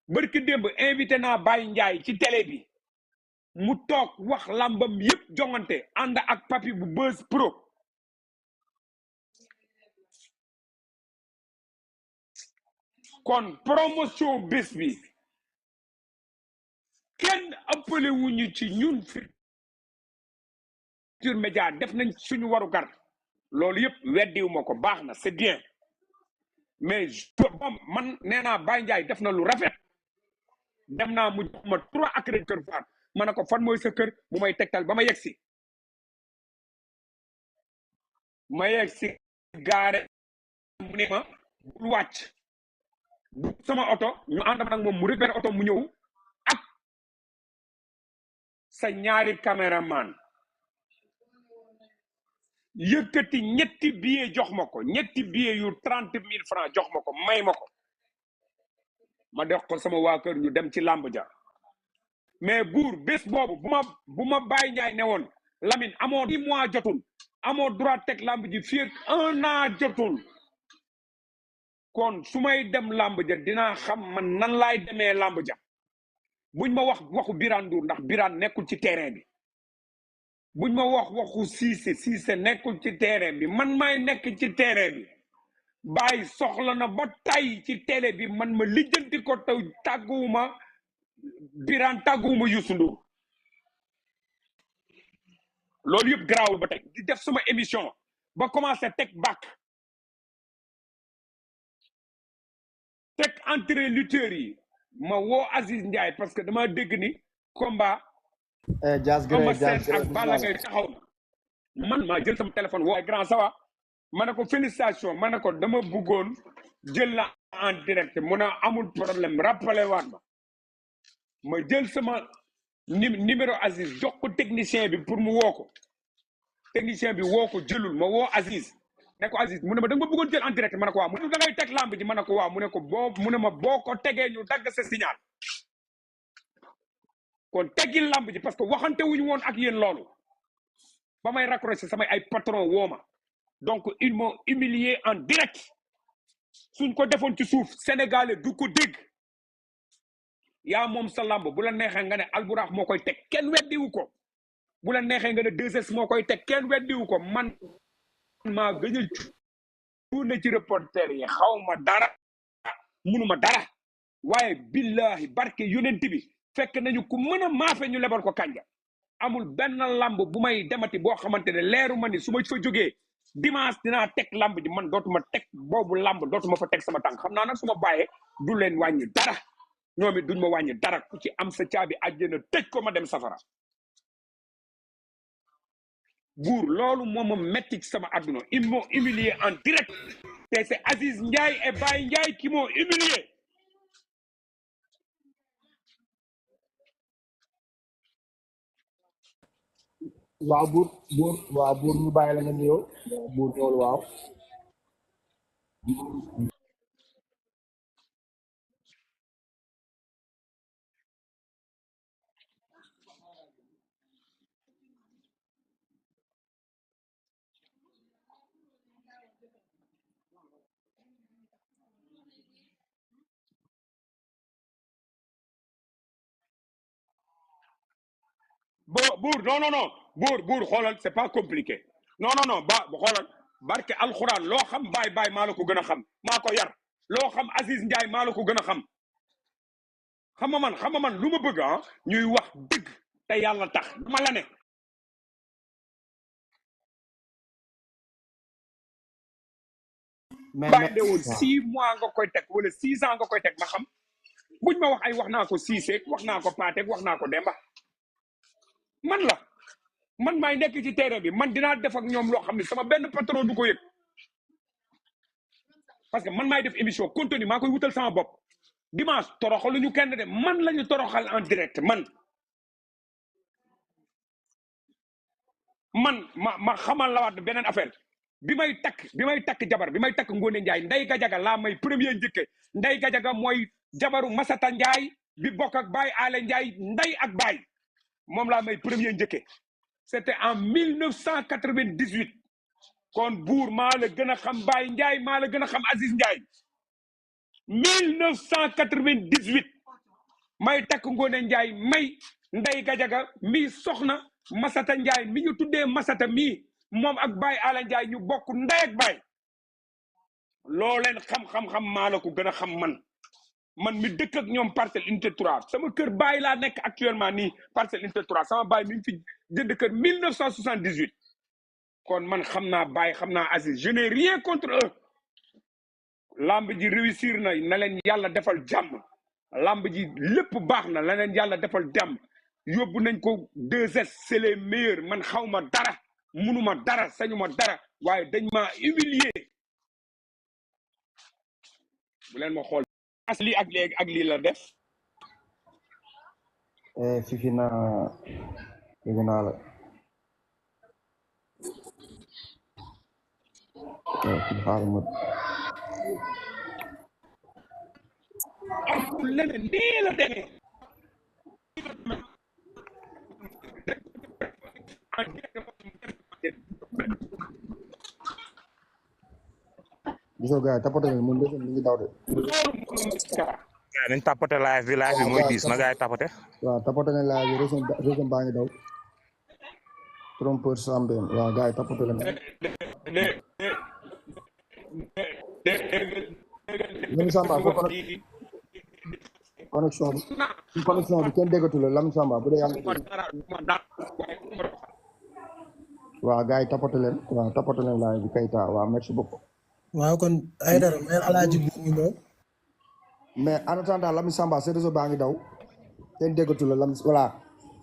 barki démb invité naa Baye Ndiaye ci télé bi mu toog wax làmbam yëpp jongante ànd ak papi bu Buzz Pro kon promotion bés bi kenn ëppale wuñu ci ñun Futurs Médias def nañ suñu waru gar loolu yëpp weddiwu ma ko baax na c'est bien mais man nee naa Baye Ndiaye def na lu rafet dem naa mu jox ma 3 accrédit kër faat ma ne ko fan mooy sa kër bu may tegtal ba ma yegg si gaare mu ne ma bul wàcc sama oto ñu ànd ak moom mu récupéré oto mu ñëw ak sa ñaari caméraman yëkkati ñetti billet jox ma ko ñetti billet yu 30 000 francs jox ma ko may ma ko ma def ko sama waa kër ñu dem ci làmb ja mais buur bés boobu bu ma Baye Ndiaye ne woon Lamine amoo 10 mois jotul amoo droit teg làmb ji fii 1 an jotul kon su may dem làmb ja dinaa xam man nan laay demee làmb ja buñ ma wax waxu Birane Ndour ndax Birane nekkul ci terrain bi buñ ma wax waxu Cissé nekkul ci terrain bi man maay nekk ci terrain bi Baye soxla na ba tay ci télé bi man ma lijjanti ko taw tàgguwuma Birane tàgguwuma Youssou Ndour loolu yëpp garaawul ba tey di def sama émission ba commencé teg bàkk teg entre lutteurs yi ma woo Aziz Ndiaye parce que dama dégg ni combat Eumeu Sène ak Balla Gaye taxaw na man maa jël sama téléphone woo ay grand sawa ma ne ko félicitation ma ne ko dama bëggoon jël la en direct mu ne amul problème rappelé waat ma jël sama numéro Aziz jox ko technicien bi pour mu woo ko technicien bi woo ko jëlul ma woo Aziz ne ko Aziz mu ne ma da nga ma bëggoon jël en direct ma ne ko waaw mu ne da ngay teg lamb ji ma ne ko waaw mu ne ko mu ne ma boo ko tegee ñu dagg sa signal kon teggil lamb ji parce que waxante wuñu woon ak yéen loolu ba may raccroché samay ay patron woo ma donc ils m'ont humilié en direct suñ ko defoon ci suuf sénégalais du ko dégg yaa moom sa lamb bu la neexee nga ne Albourakh moo koy teg kenn weddiwu ko bu la neexee nga ne 2S moo koy teg kenn weddiwu ko man maa gëj a tourné ci reporter yi xaw ma dara munuma dara waaye billahi barke yonent bi fekk nañu ku mën a maafe ñu lebal ko kànja amul benn lamb bu may demati boo xamante ne leeru ma ni su ma fa jógee dimanche dinaa teg lamb ji man dootuma teg boobu lamb dootuma fa teg sama tànk xam naa nag su ma bàyyee du leen wàññi dara ñoom it duñ ma wàññi dara ku ci am sa caabi àjjana tëj ko ma dem safara buur loolu moo ma metti ci sama àdduna ils m'ont humilié en direct te c'est Aziz Ndiaye et Baye Ndiaye qui m'ont humilié waaw buur ñu bàyyi la nga nuyoo buur ñëwul waaw buur non buur xoolal c'est pas compliqué non xoolal barke alxuraan loo xam baay maa la ko gën a xam maa ko yar loo xam Aziz Ndiaye maa la ko gën a xam xam nga man lu ma bëgg ñuy wax dëgg te yàlla tax dama la ne bàyyi de woon 6 mois nga koy teg wala 6 ans nga koy teg ma xam buñ ma wax ay wax naa ko Cissé wax naa ko Patek wax naa ko Demba man la man maay nekk ci terrain bi man dinaa def ak ñoom loo xam ne sama benn patron du ko yëg parce que man maay def émission contenu maa koy wutal sama bopp dimanche toroxalu ñu kenn de man la ñu toroxal en direct man ma xamal la waat beneen affaire bi may takk jabar bi may takk Ngoné Ndiaye Ndeye Gadiaga laa may premier njëkke Ndeye Gadiaga mooy jabaru Masata Ndiaye bi bokk ak Baye Ale Ndiaye Ndeye ak Baye moom laa may premier njëkke c'était en 1998 kon buur maa la gën a xam Baye Ndiaye maa la gën a xam Aziz Ndiaye 1998 may takk Ngoone Njaay may Ndey Gajaga mi soxna Masata Njaay mi ñu tuddee Masata mi moom ak Baye Ala Njaay ñu bokk ndey ak baay loo leen xam-xam-xam maa la ko gën a xam man mi dëkk ak ñoom parcelle unité 3 sama kër baay laa nekk actuellement nii parcelle unité 3 sama baay mi ngi fi jënd kër 1978 kon man xam naa baay xam naa Aziz je n'ai rien contre eux lamb ji réussir na leen yàlla defal jàmm lamb ji lépp baax na la leen yàlla defal jàmm yóbbu nañ ko 2S c'est les meilleurs man xaw ma dara munuma dara sañu ma dara waaye dañ ma humilier bu leen ma xool as lii ak léegi ak lii la def fifi naa dégg naa la xaaral ma leneen nii la demee gisoo gars yi tapote nañ moom mi ngi daw de yaa nañ tapote live bi mooy diis na gars yi tapote waaw tapote nañ live bi réseau baa ngi daw trompeur sambeen waaw gars yi tapote lañ Lamine Samba foo connexion bi kenn déggatu la Lamine Samba bu dee yaa ngi waaw gars yi tapote leen waaw tapote leen live bi Keita waaw merci beaucoup waaw kon ay dara mais Alaaji bu ñu ñëw mais en attendant Lamine Samba sa réseau baa ngi daw kenn déggatu la Lamine voilà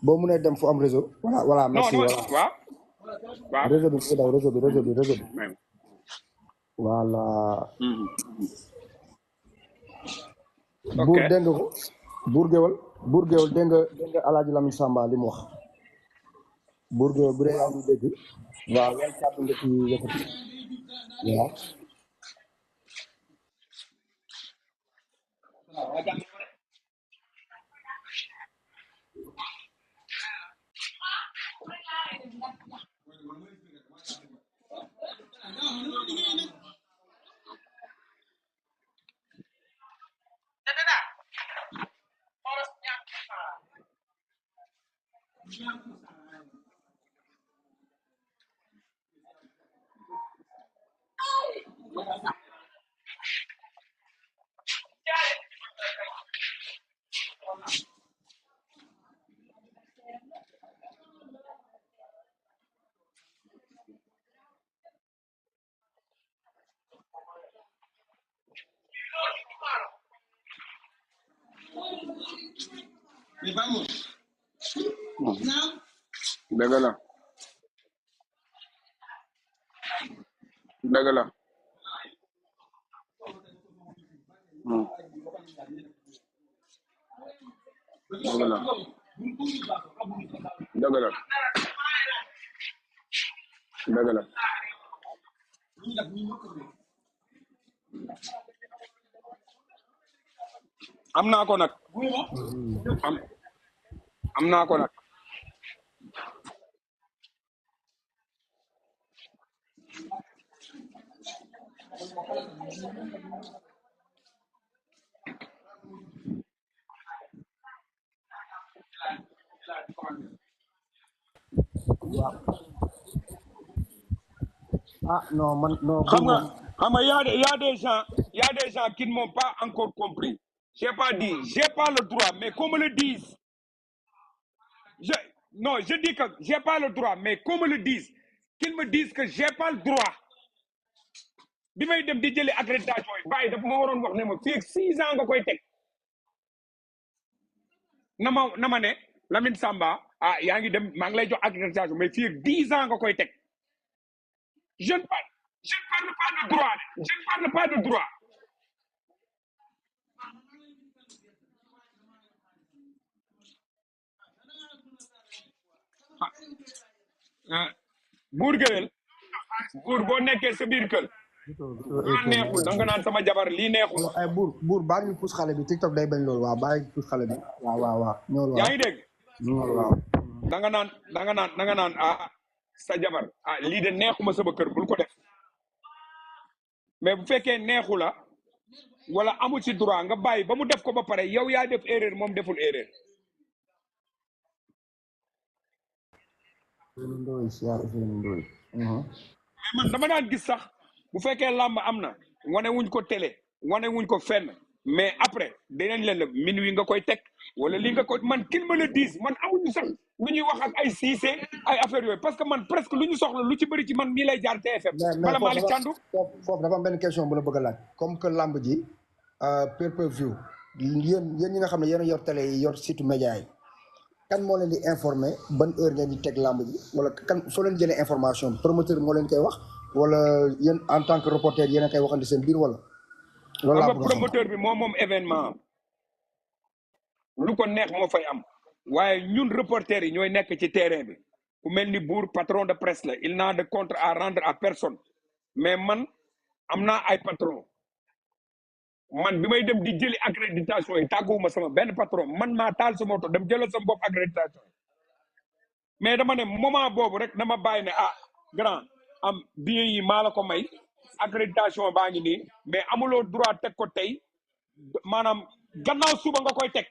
boo mënee dem fu am réseau voilà merci waaw réseau bi ngi daw réseau bi voilà buur dégg nga ko buur géwal dégg nga Alaaji Lamine Samba li mu wax buur géwal bu dee yaa ngi dégg waaw yan kàddu nga ci yëkkati waaw dëgg la dëgg la dëgg la am naa ko nag am naa ko nag ah non man non xam nga y a des gens qui ne m'ont pas encore compris j'ai pas le droit mais qu'on me le dise je dis que j'ai pas le droit mais qu'on me le dise qu'ils me disent que j'ai pas le droit bi may dem di jëli accréditation yi bàyyi dafa ma waroon wax ne ma fii ak 6 ans nga koy teg na ma ne Lamine Samba yaa ngi dem maa ngi lay jox accréditation mais fii ak 10 ans nga koy teg je ne parle pas de droit je ne parle pas de droit buur géwél buur boo nekkee sa biir kër neexul da nga naan sama jabar lii neexul ay buur baa ngi pousse xale bi TikTok day bañ loolu waaw baa ngi pousse xale bi waaw ñëwul yaa ngi dégg ñëwul waaw da nga naan sa jabar lii de neexuma sama kër bul ko def mais bu fekkee neexu la wala amu ci droit nga bàyyi ba mu def ko ba pare yow yaa def erreur moom deful erreur. man dama daan gis sax bu fekkee làmb am na wane wuñ ko télé wane wuñ ko fenn mais après dinañ leen la minuit nga koy teg wala li nga ko man kin ma la diis man amuñu sax lu ñuy wax ak ay Cissé ay affaire yooyu parce que man presque lu ñu soxla lu ci bëri ci man mii lay jaar TFM. bala Malick Thiandou foofu dafa am benn question bu la bëgg a laaj comme que làmb ji pay-per-view yéen ñi nga xam ne yéen a yor télé yi yor site média yi kan moo leen di informer ban heure ngeen di teg làmb ji wala kan soo leen jëlee information promoteur moo leen koy wax wala yéen en tant que reporter yéen a koy waxandi seen biir wala. loolu laa bëgg a xam promoteur bi moom événement lu ko neex moo fay am waaye ñun reporter yi ñooy nekk ci terrain bi ku mel ni Bour patron de presse la il n'a de compte à rendre à personne mais man am naa ay patron man bi may dem di jëli accréditation yi tàgguwuma sama benn patron man maa taal sama moto dem jëlal sama bopp accréditation mais dama ne moment boobu rek dama bàyyi ne ah grand am billet yi maa la ko may accréditation baa ngi nii mais amuloo droit teg ko tey maanaam gannaaw suba nga koy teg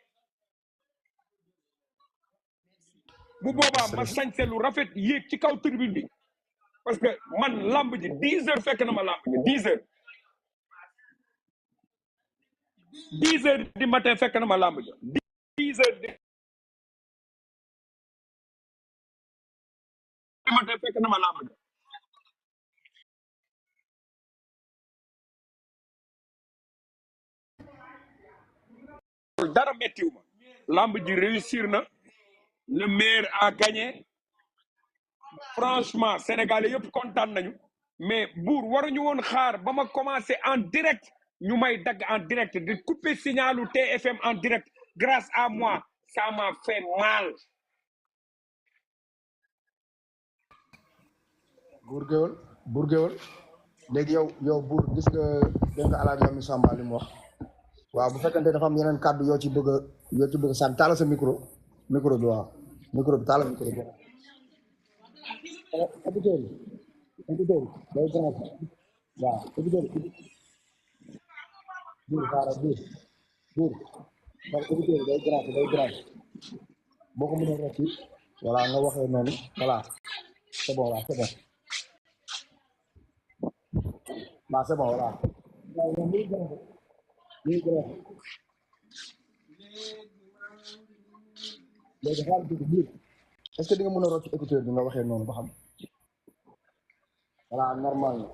bu boobaa ma sañse lu rafet yéeg ci kaw tribune bi parce que man lamb ji 10 heures fekk na ma lamb ji 10 heures 10 heures du matin fekk na ma lamb ji 10 heures du matin fekk na ma lamb ji dara méttiwu ma lamb ji réussir na le maire a gagné franchement sénégalais yëpp kontaan nañu mais Bour waruñu woon xaar ba ma commencé en direct ñu may dagg en direct de couper signalu TFM en direct grâce à moi ça m'a fait mal. Bour Gueweul léegi yow Bour gis nga dégg nga Alaaji Lamine Samba li mu wax waaw bu fekkente dafa am yeneen kàddu yoo ci bëgg a sànni taala sa micro bi waaw micro bi taala micro bi écouteur day gën waaw écouteur Bour xaaral Bour ndax écouteur day gën boo ko mënee rek voilà nga waxee noonu voilà c'est bon waaw c'est bon waaw c'est bon voilà léegi xaaral tuuti biir est-ce que di nga mën a rocc écouteur bi nga waxee noonu ba xam voilà normal na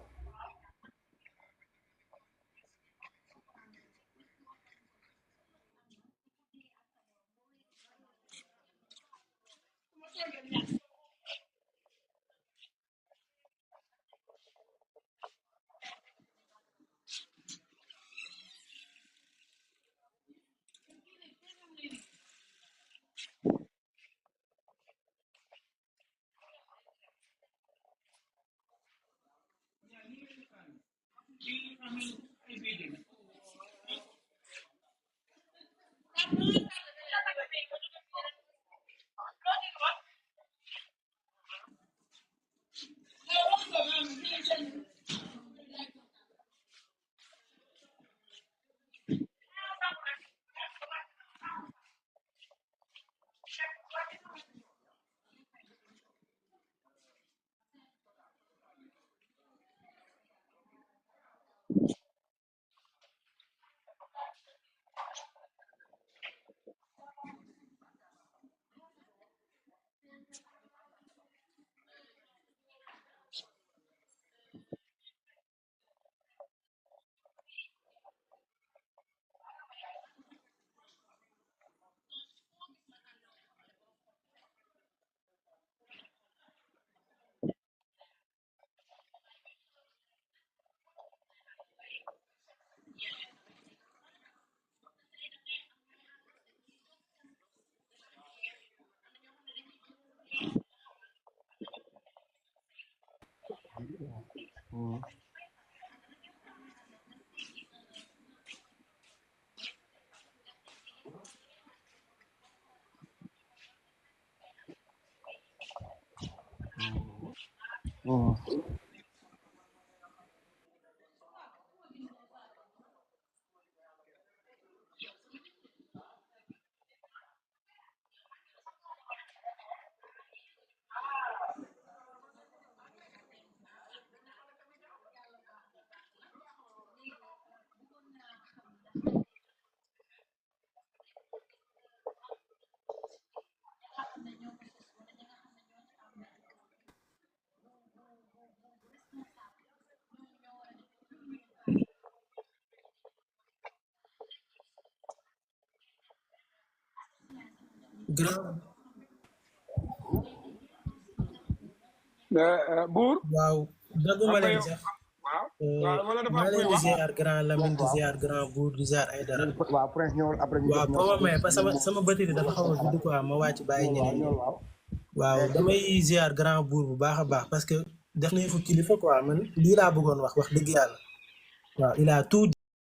grand buur waaw dagguma leen sax waaw wala dafa maa am kuy leen di wax ziar grand Lamine di ziar grand Bour di ziar Aïdara waaw Prince ñëwal après ñu waaw boo ma may parce que sama batterie dafa xaw a gudd quoi ma wàcc bàyyi ñeneen ñi waaw damay ziar grand Bour bu baax a baax parce que def nañu fa kilifa quoi man lii laa bëggoon wax dëgg yàlla waaw il a tout